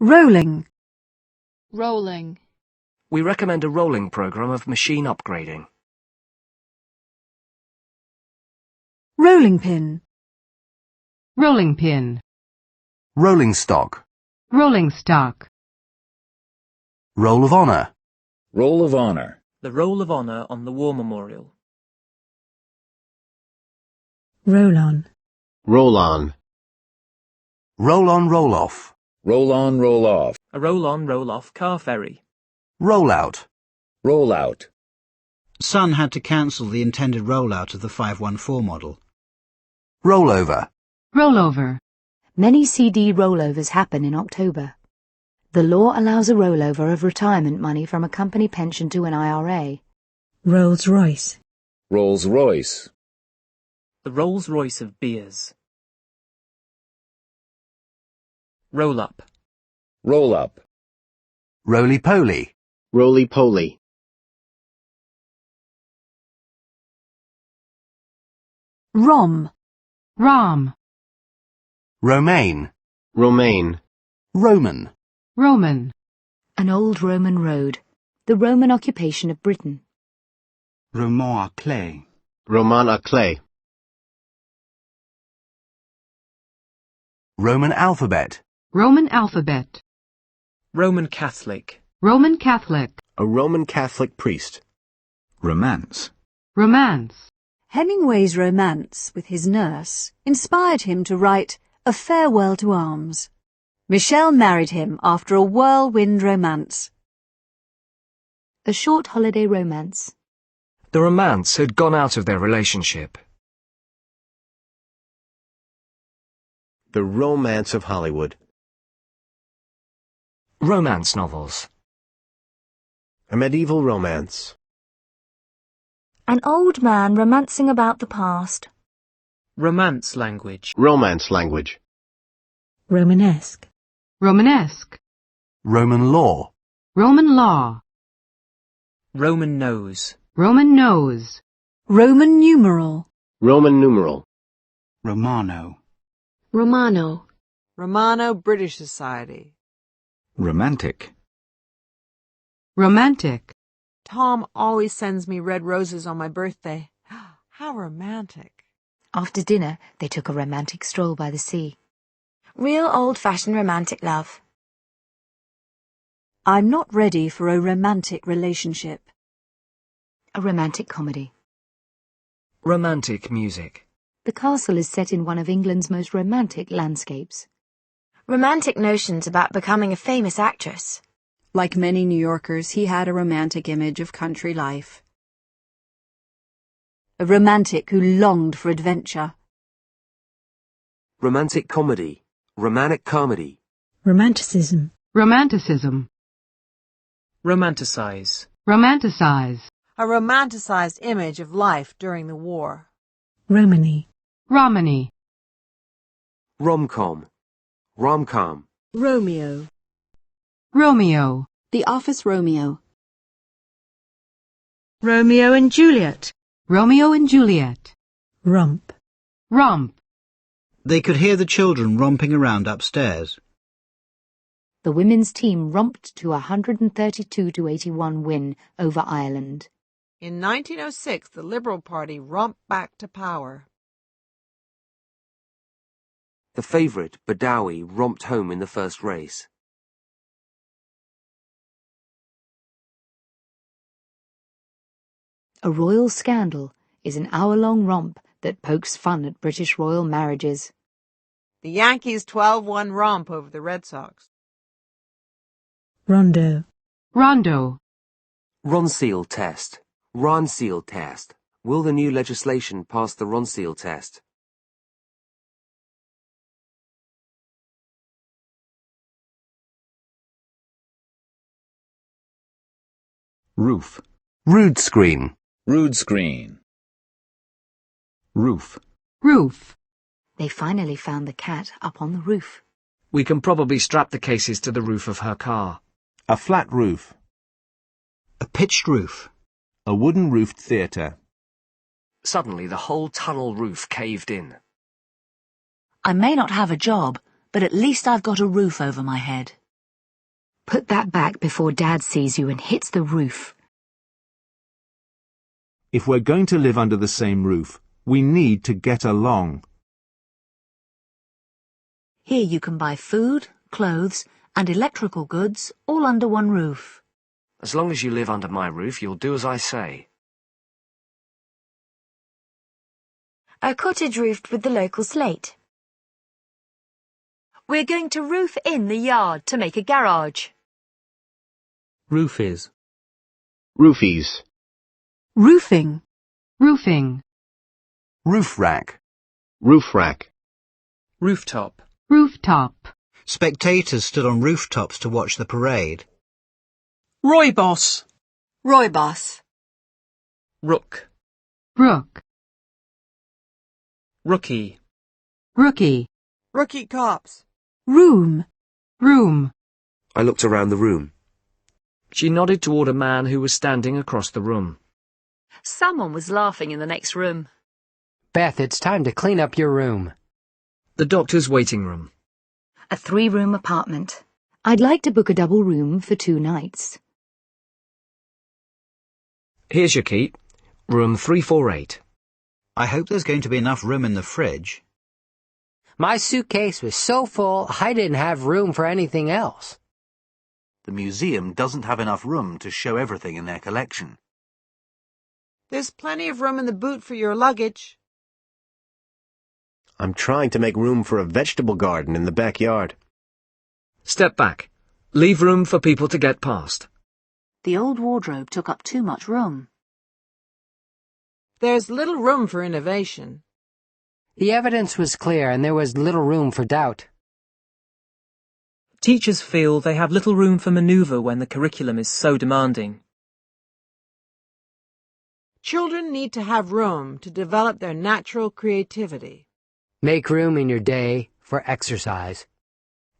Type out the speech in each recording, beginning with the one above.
Rolling. Rolling. We recommend a rolling program of machine upgrading. Rolling pin. Rolling pin. Rolling stock. Rolling stock. Roll of honour. Roll of honor. The Roll of Honour on the War Memorial. Roll on. Roll on. Roll on, roll off. Roll on, roll off. A roll-on, roll-off car ferry. Roll out. Roll out. Sun had to cancel the intended rollout of the 514 model. Roll over. Rollover. Many CD rollovers happen in October. The law allows a rollover of retirement money from a company pension to an IRA. Rolls-Royce. Rolls-Royce. The Rolls-Royce of beers. Roll up. Roll up. Roly-poly. Roly-poly. Rom. Rom. Romaine. Romaine. Roman. Roman. An old Roman road. The Roman occupation of Britain. Roman à clé. Roman à clé. Roman alphabet. Roman alphabet. Roman Catholic. Roman Catholic. A Roman Catholic priest. Romance. Romance. Hemingway's romance with his nurse inspired him to write A Farewell to Arms. Michelle married him after a whirlwind romance. A short holiday romance. The romance had gone out of their relationship. The romance of Hollywood. Romance novels. A medieval romance. An old man romancing about the past. Romance language. Romance language. Romanesque. Romanesque. Roman law. Roman law. Roman nose. Roman nose. Roman numeral. Roman numeral. Romano. Romano. Romano-British Society. Romantic. Romantic. Tom always sends me red roses on my birthday. How romantic. After dinner, they took a romantic stroll by the sea. Real old-fashioned romantic love. I'm not ready for a romantic relationship. A romantic comedy. Romantic music. The castle is set in one of England's most romantic landscapes. Romantic notions about becoming a famous actress. Like many New Yorkers, he had a romantic image of country life. A romantic who longed for adventure. Romantic comedy. Romantic comedy. Romanticism. Romanticism. Romanticize. Romanticize. A romanticized image of life during the war. Romany. Romany. Rom-com. Rom-com. Romeo. Romeo. The Office Romeo. Romeo and Juliet. Romeo and Juliet. Rump. Romp. They could hear the children romping around upstairs. The women's team romped to a 132-81 win over Ireland. In 1906, the Liberal Party romped back to power. The favourite, Badawi, romped home in the first race. A royal scandal is an hour-long romp that pokes fun at British royal marriages. The Yankees' 12-1 romp over the Red Sox. Rondo. Rondo. Ronseal test. Ronseal test. Will the new legislation pass the Ronseal test? Roof. Rood screen. Rood screen. Roof. Roof. They finally found the cat up on the roof. We can probably strap the cases to the roof of her car. A flat roof. A pitched roof. A wooden roofed theatre. Suddenly, the whole tunnel roof caved in. I may not have a job, but at least I've got a roof over my head. Put that back before Dad sees you and hits the roof. If we're going to live under the same roof, we need to get along. Here you can buy food, clothes, and electrical goods all under one roof. As long as you live under my roof, you'll do as I say. A cottage roofed with the local slate. We're going to roof in the yard to make a garage. Roofies. Roofies. Roofing. Roofing. Roof rack. Roof rack. Rooftop. Rooftop. Spectators stood on rooftops to watch the parade. Rooibos. Rooibos. Rook. Rook. Rookie. Rookie. Rookie cops. Room. Room. I looked around the room. She nodded toward a man who was standing across the room. Someone was laughing in the next room. Beth, it's time to clean up your room. The doctor's waiting room. A 3-room apartment. I'd like to book a double room for 2 nights. Here's your key. Room 348. I hope there's going to be enough room in the fridge. My suitcase was so full, I didn't have room for anything else. The museum doesn't have enough room to show everything in their collection. There's plenty of room in the boot for your luggage. I'm trying to make room for a vegetable garden in the backyard. Step back. Leave room for people to get past. The old wardrobe took up too much room. There's little room for innovation. The evidence was clear and there was little room for doubt. Teachers feel they have little room for maneuver when the curriculum is so demanding. Children need to have room to develop their natural creativity. Make room in your day for exercise.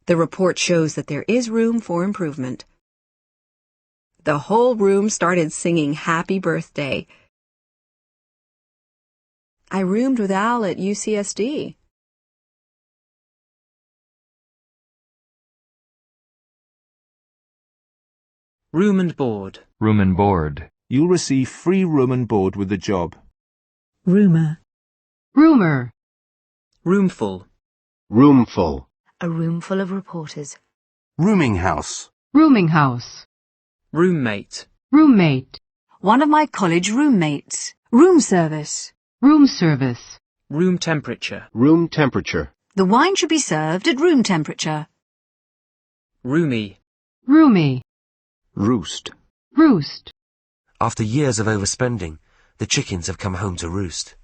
The report shows that there is room for improvement. The whole room started singing Happy Birthday. I roomed with Al at UCSD. Room and board. Room and board. You'll receive free room and board with the job. Rumour. Rumor. Roomful. Roomful. A room full of reporters. Rooming house. Rooming house. Roommate. Roommate. One of my college roommates. Room service. Room service. Room temperature. Room temperature. The wine should be served at room temperature. Roomy. Roomy. Roost. Roost. After years of overspending, the chickens have come home to roost.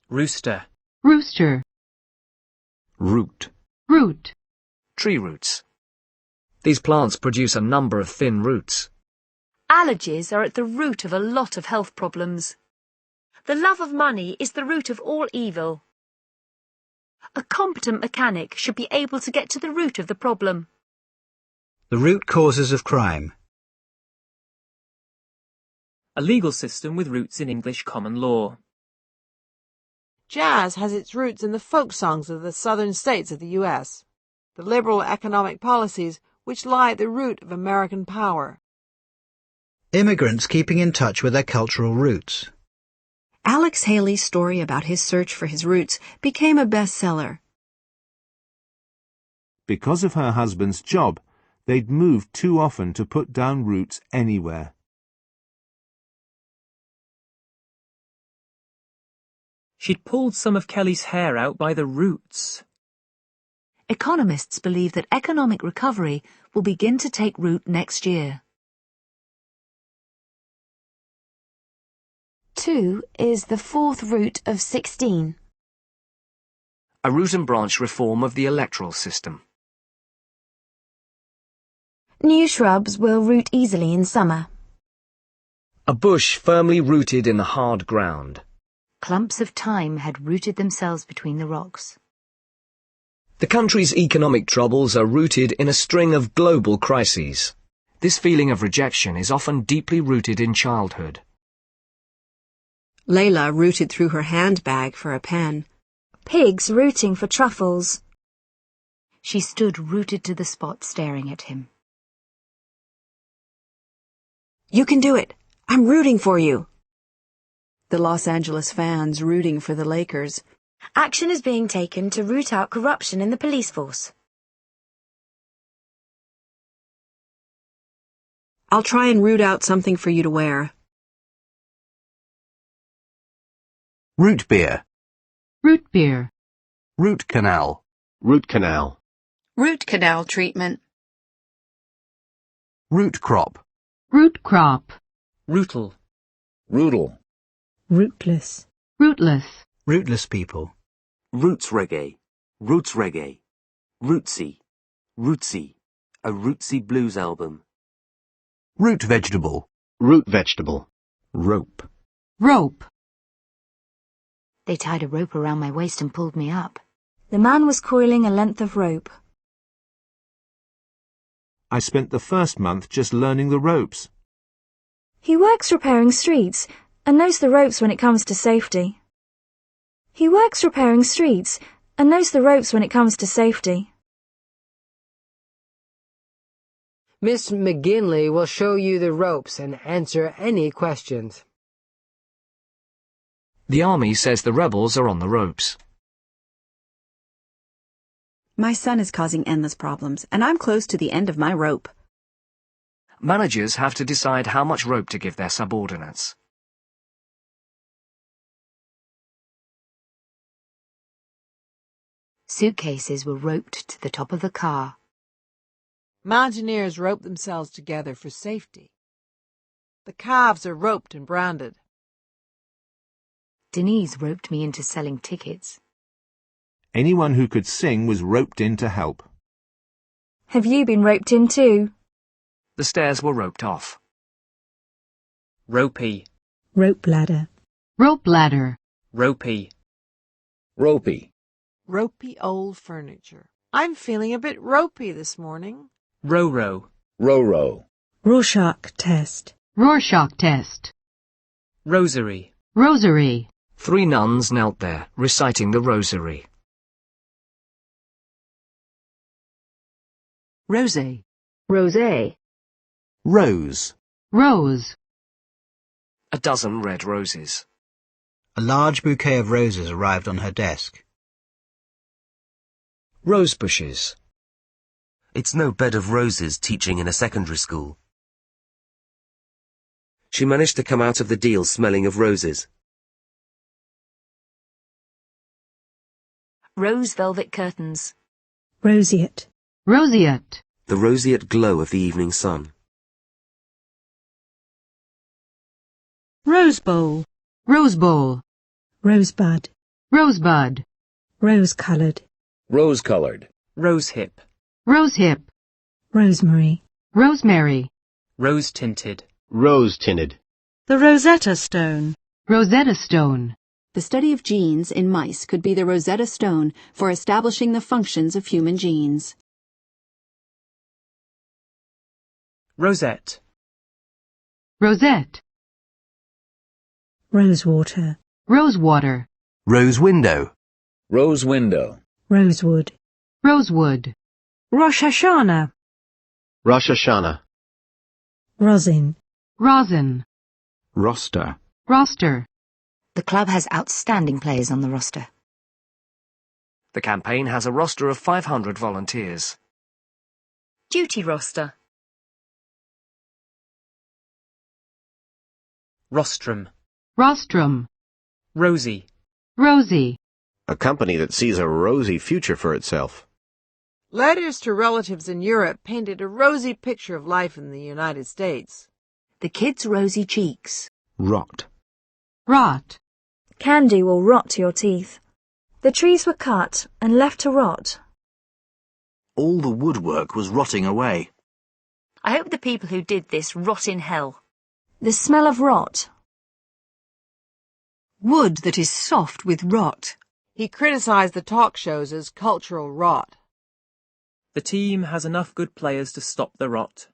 Rooster. Rooster. Root. Root. Tree roots. These plants produce a number of thin roots. Allergies are at the root of a lot of health problems. The love of money is the root of all evil. A competent mechanic should be able to get to the root of the problem. The root causes of crime. A legal system with roots in English common law. Jazz has its roots in the folk songs of the southern states of the U.S., the liberal economic policies which lie at the root of American power. Immigrants keeping in touch with their cultural roots. Alex Haley's story about his search for his roots became a bestseller. Because of her husband's job, they'd moved too often to put down roots anywhere. She'd pulled some of Kelly's hair out by the roots. Economists believe that economic recovery will begin to take root next year. 2 is the fourth root of 16. A root and branch reform of the electoral system. New shrubs will root easily in summer. A bush firmly rooted in the hard ground. Clumps of thyme had rooted themselves between the rocks. The country's economic troubles are rooted in a string of global crises. This feeling of rejection is often deeply rooted in childhood. Layla rooted through her handbag for a pen. Pigs rooting for truffles. She stood rooted to the spot, staring at him. You can do it. I'm rooting for you. The Los Angeles fans rooting for the Lakers. Action is being taken to root out corruption in the police force. I'll try and root out something for you to wear. Root beer. Root beer. Root canal. Root canal. Root canal treatment. Root crop. Root crop. Rootle. Roodle. Rootless. Rootless. Rootless people. Roots reggae. Roots reggae. Rootsy. Rootsy. A rootsy blues album. Root vegetable. Root vegetable. Rope. Rope. They tied a rope around my waist and pulled me up. The man was coiling a length of rope. I spent the first month just learning the ropes. He works repairing streets and knows the ropes when it comes to safety. He works repairing streets and knows the ropes when it comes to safety. Miss McGinley will show you the ropes and answer any questions. The army says the rebels are on the ropes. My son is causing endless problems, and I'm close to the end of my rope. Managers have to decide how much rope to give their subordinates. Suitcases were roped to the top of the car. Mountaineers rope themselves together for safety. The calves are roped and branded. Denise roped me into selling tickets. Anyone who could sing was roped in to help. Have you been roped in too? The stairs were roped off. Ropey. Rope ladder. Rope ladder. Ropey. Ropey. Ropey old furniture. I'm feeling a bit ropey this morning. Row-row. Row-row. Rorschach test. Rorschach test. Rosary. Rosary. 3 nuns knelt there, reciting the rosary. Rosé. Rosé. Rose. Rose. A dozen red roses. A large bouquet of roses arrived on her desk. Rose bushes. It's no bed of roses teaching in a secondary school. She managed to come out of the deal smelling of roses. Rose velvet curtains. Roseate. Roseate. The roseate glow of the evening sun. Rose bowl. Rose bowl. Rosebud. Rosebud. Rose-coloured. Rose-colored. Rosehip. Rosehip. Rosemary. Rosemary. Rose-tinted. Rose-tinted. The Rosetta Stone. Rosetta Stone. The study of genes in mice could be the Rosetta Stone for establishing the functions of human genes. Rosette. Rosette. Rosewater. Rosewater. Rose window. Rose window. Rosewood. Rosewood. Rosh Hashanah. Rosh Hashanah. Rosin. Rosin. Roster. Roster. The club has outstanding players on the roster. The campaign has a roster of 500 volunteers. Duty roster. Rostrum. Rostrum. Rosy. Rosy. A company that sees a rosy future for itself. Letters to relatives in Europe painted a rosy picture of life in the United States. The kids' rosy cheeks. Rot. Rot. Candy will rot your teeth. The trees were cut and left to rot. All the woodwork was rotting away. I hope the people who did this rot in hell. The smell of rot. Wood that is soft with rot. He criticized the talk shows as cultural rot. The team has enough good players to stop the rot.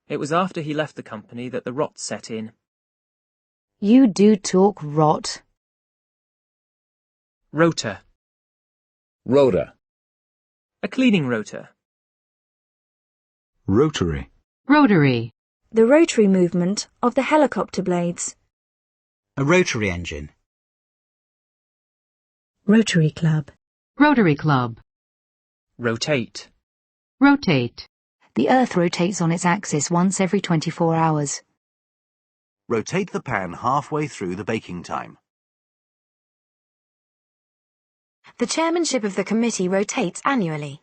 It was after he left the company that the rot set in. You do talk rot. Rotor. Rota. A cleaning rotor. Rotary. Rotary. The rotary movement of the helicopter blades. A rotary engine. Rotary club. Rotary club. Rotate. Rotate. The Earth rotates on its axis once every 24 hours. Rotate the pan halfway through the baking time. The chairmanship of the committee rotates annually.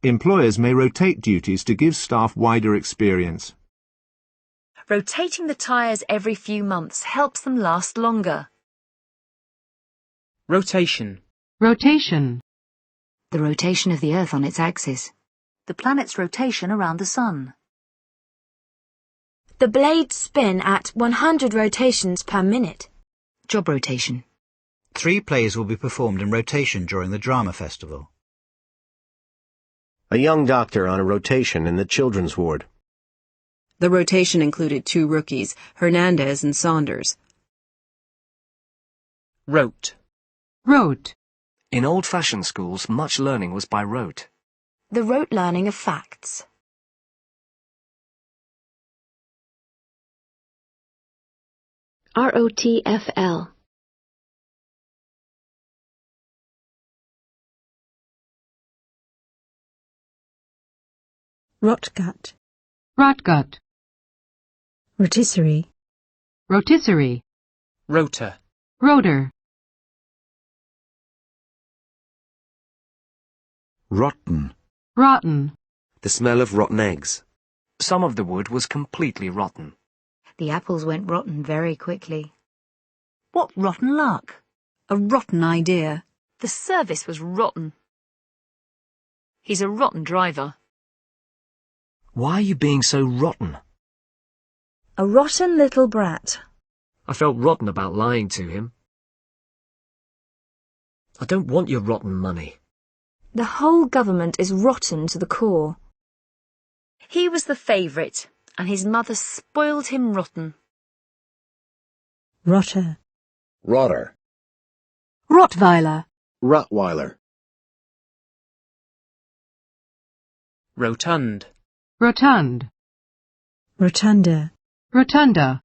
Employers may rotate duties to give staff wider experience. Rotating the tyres every few months helps them last longer. Rotation. Rotation. The rotation of the Earth on its axis. The planet's rotation around the sun. The blades spin at 100 rotations per minute. Job rotation. 3 plays will be performed in rotation during the drama festival. A young doctor on a rotation in the children's ward. The rotation included 2 rookies, Hernandez and Saunders. Rote. Rote. In old-fashioned schools, much learning was by rote. The rote learning of facts. ROTFL. Rotgut. Rotgut. Rotisserie. Rotisserie. Rotor. Rotor. Rotten. Rotten. The smell of rotten eggs. Some of the wood was completely rotten. The apples went rotten very quickly. What rotten luck. A rotten idea. The service was rotten. He's a rotten driver. Why are you being so rotten? A rotten little brat. I felt rotten about lying to him. I don't want your rotten money. The whole government is rotten to the core. He was the favourite, and his mother spoiled him rotten. Rotter. Rotter. Rottweiler. Rottweiler. Rotund. Rotund. Rotunda. Rotunda.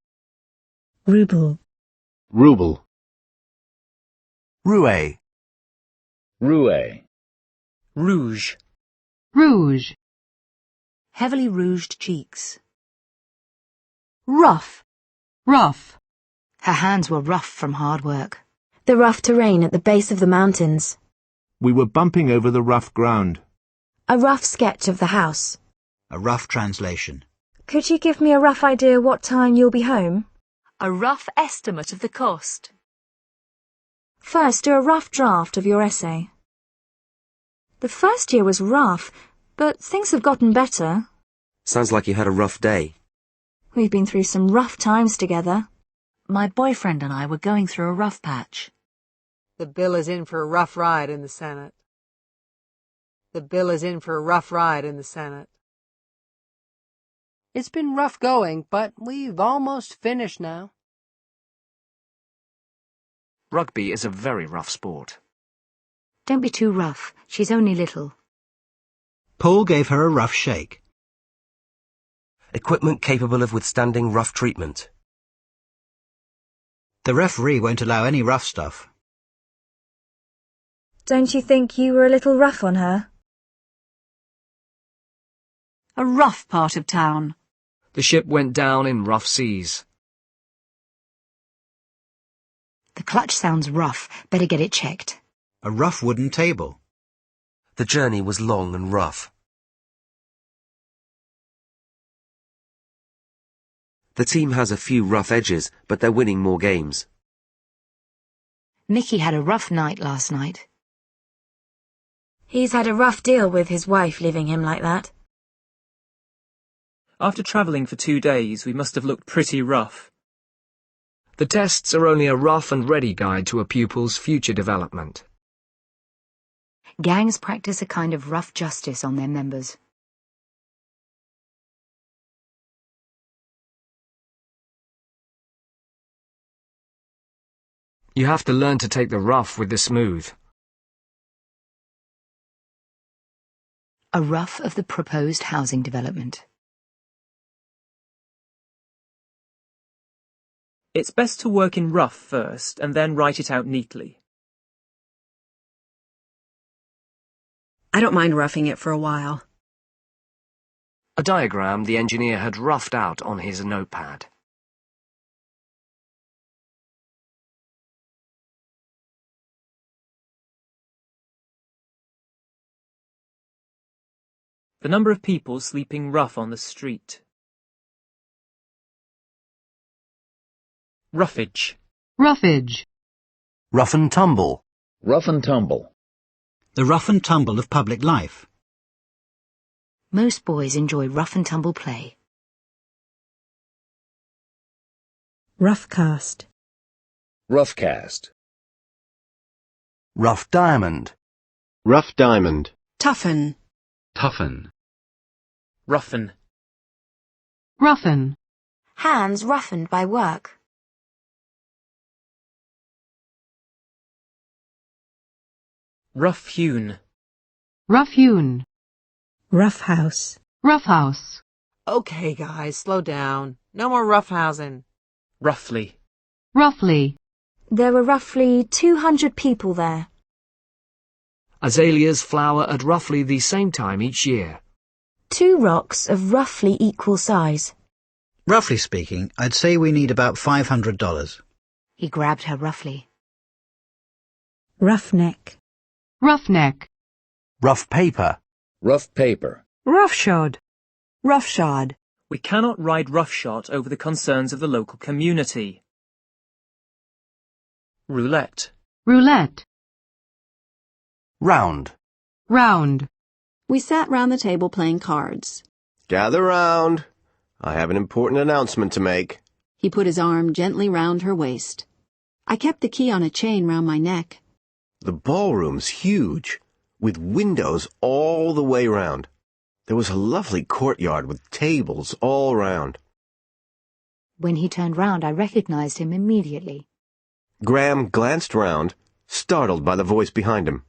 Ruble. Ruble. Rouet. Rouet. Rouge. Rouge. Heavily rouged cheeks. Rough. Rough. Her hands were rough from hard work. The rough terrain at the base of the mountains. We were bumping over the rough ground. A rough sketch of the house. A rough translation. Could you give me a rough idea what time you'll be home? A rough estimate of the cost. First, do a rough draft of your essay. The first year was rough, but things have gotten better. Sounds like you had a rough day. We've been through some rough times together. My boyfriend and I were going through a rough patch. The bill is in for a rough ride in the Senate. The bill is in for a rough ride in the Senate. It's been rough going, but we've almost finished now. Rugby is a very rough sport. Don't be too rough. She's only little. Paul gave her a rough shake. Equipment capable of withstanding rough treatment. The referee won't allow any rough stuff. Don't you think you were a little rough on her? A rough part of town. The ship went down in rough seas. The clutch sounds rough. Better get it checked. A rough wooden table. The journey was long and rough. The team has a few rough edges, but they're winning more games. Mickey had a rough night last night. He's had a rough deal with his wife leaving him like that. After travelling for 2 days, we must have looked pretty rough. The tests are only a rough and ready guide to a pupil's future development. Gangs practice a kind of rough justice on their members. You have to learn to take the rough with the smooth. A rough of the proposed housing development. It's best to work in rough first and then write it out neatly. I don't mind roughing it for a while. A diagram the engineer had roughed out on his notepad. The number of people sleeping rough on the street. Roughage. Roughage. Rough and tumble. Rough and tumble. The rough and tumble of public life. Most boys enjoy rough and tumble play. Rough cast. Rough cast. Rough diamond. Rough diamond. Toughen. Toughen. Roughen. Roughen. Hands roughened by work. Rough-hewn. Rough-hewn. Rough house. Rough house. Okay, guys, slow down. No more roughhousing. Roughly. Roughly. There were roughly 200 people there. Azaleas flower at roughly the same time each year. 2 rocks of roughly equal size. Roughly speaking, I'd say we need about $500. He grabbed her roughly. Roughneck. Roughneck. Rough paper. Rough paper. Roughshod. Roughshod. We cannot ride roughshod over the concerns of the local community. Roulette. Roulette. Round. Round. We sat round the table playing cards. Gather round. I have an important announcement to make. He put his arm gently round her waist. I kept the key on a chain round my neck. The ballroom's huge, with windows all the way round. There was a lovely courtyard with tables all round. When he turned round, I recognized him immediately. Graham glanced round, startled by the voice behind him.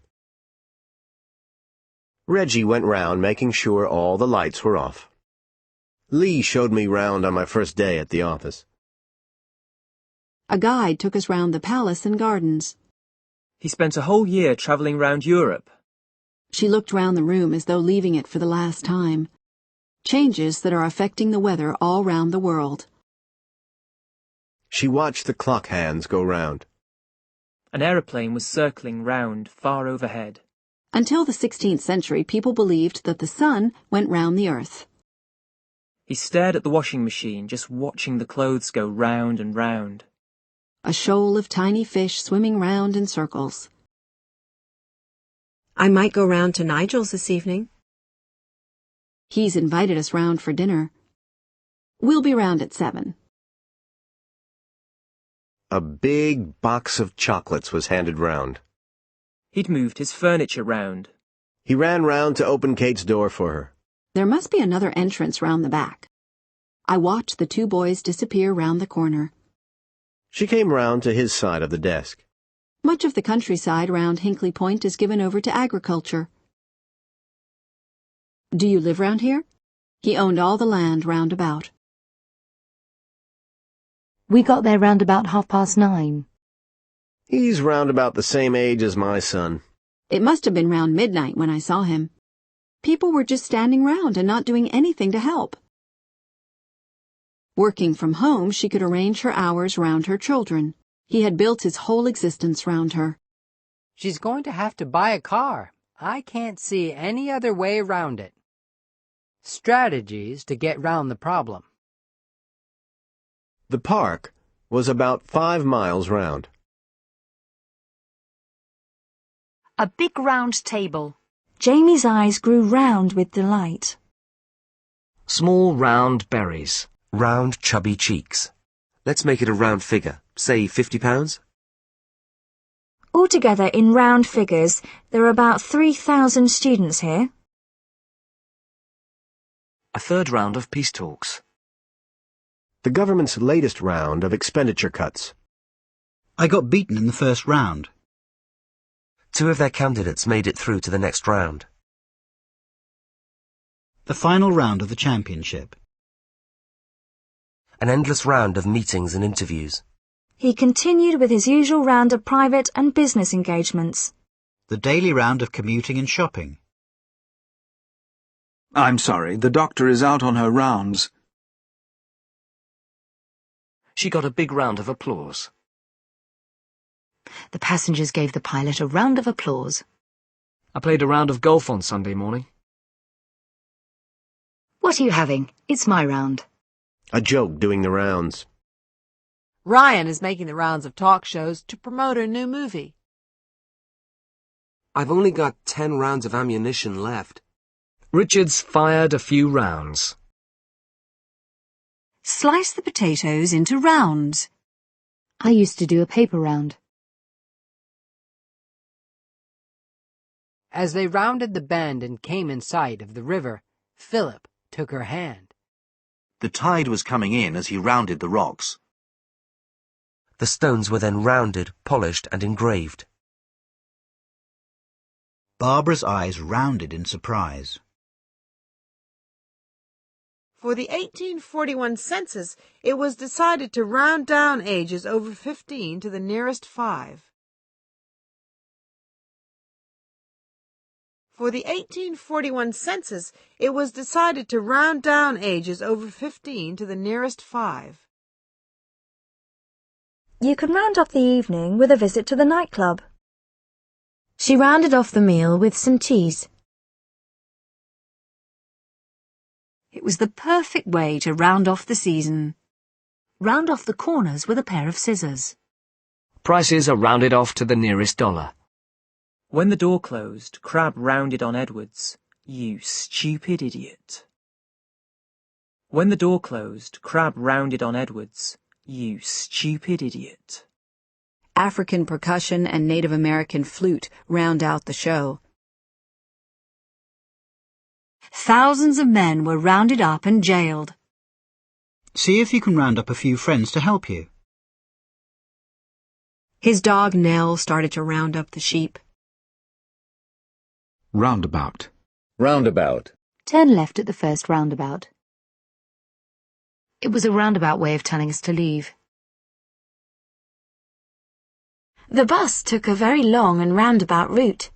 Reggie went round making sure all the lights were off. Lee showed me round on my first day at the office. A guide took us round the palace and gardens. He spent a whole year travelling round Europe. She looked round the room as though leaving it for the last time. Changes that are affecting the weather all round the world. She watched the clock hands go round. An aeroplane was circling round far overhead. Until the 16th century, people believed that the sun went round the earth. He stared at the washing machine, just watching the clothes go round and round. A shoal of tiny fish swimming round in circles. I might go round to Nigel's this evening. He's invited us round for dinner. We'll be round at 7. A big box of chocolates was handed round. He'd moved his furniture round. He ran round to open Kate's door for her. There must be another entrance round the back. I watched the 2 boys disappear round the corner. She came round to his side of the desk. Much of the countryside round Hinkley Point is given over to agriculture. Do you live round here? He owned all the land round about. We got there round about 9:30. He's round about the same age as my son. It must have been round midnight when I saw him. People were just standing round and not doing anything to help. Working from home, she could arrange her hours round her children. He had built his whole existence round her. She's going to have to buy a car. I can't see any other way around it. Strategies to get round the problem. The park was about 5 miles round. A big round table. Jamie's eyes grew round with delight. Small round berries. Round chubby cheeks. Let's make it a round figure. Say £50. Altogether, in round figures, there are about 3,000 students here. A third round of peace talks. The government's latest round of expenditure cuts. I got beaten in the first round. 2 of their candidates made it through to the next round. The final round of the championship. An endless round of meetings and interviews. He continued with his usual round of private and business engagements. The daily round of commuting and shopping. I'm sorry, the doctor is out on her rounds. She got a big round of applause. The passengers gave the pilot a round of applause. I played a round of golf on Sunday morning. What are you having? It's my round. A joke doing the rounds. Ryan is making the rounds of talk shows to promote her new movie. I've only got 10 rounds of ammunition left. Richard's fired a few rounds. Slice the potatoes into rounds. I used to do a paper round. As they rounded the bend and came in sight of the river, Philip took her hand. The tide was coming in as he rounded the rocks. The stones were then rounded, polished and engraved. Barbara's eyes rounded in surprise. For the 1841 census, it was decided to round down ages over 15 to the nearest 5. For the 1841 census, it was decided to round down ages over 15 to the nearest 5. You can round off the evening with a visit to the nightclub. She rounded off the meal with some cheese. It was the perfect way to round off the season. Round off the corners with a pair of scissors. Prices are rounded off to the nearest dollar. When the door closed, Crab rounded on Edwards. You stupid idiot. When the door closed, Crab rounded on Edwards. You stupid idiot. African percussion and Native American flute round out the show. Thousands of men were rounded up and jailed. See if you can round up a few friends to help you. His dog Nell started to round up the sheep. Roundabout. Roundabout. Turn left at the first roundabout. It was a roundabout way of telling us to leave. The bus took a very long and roundabout route.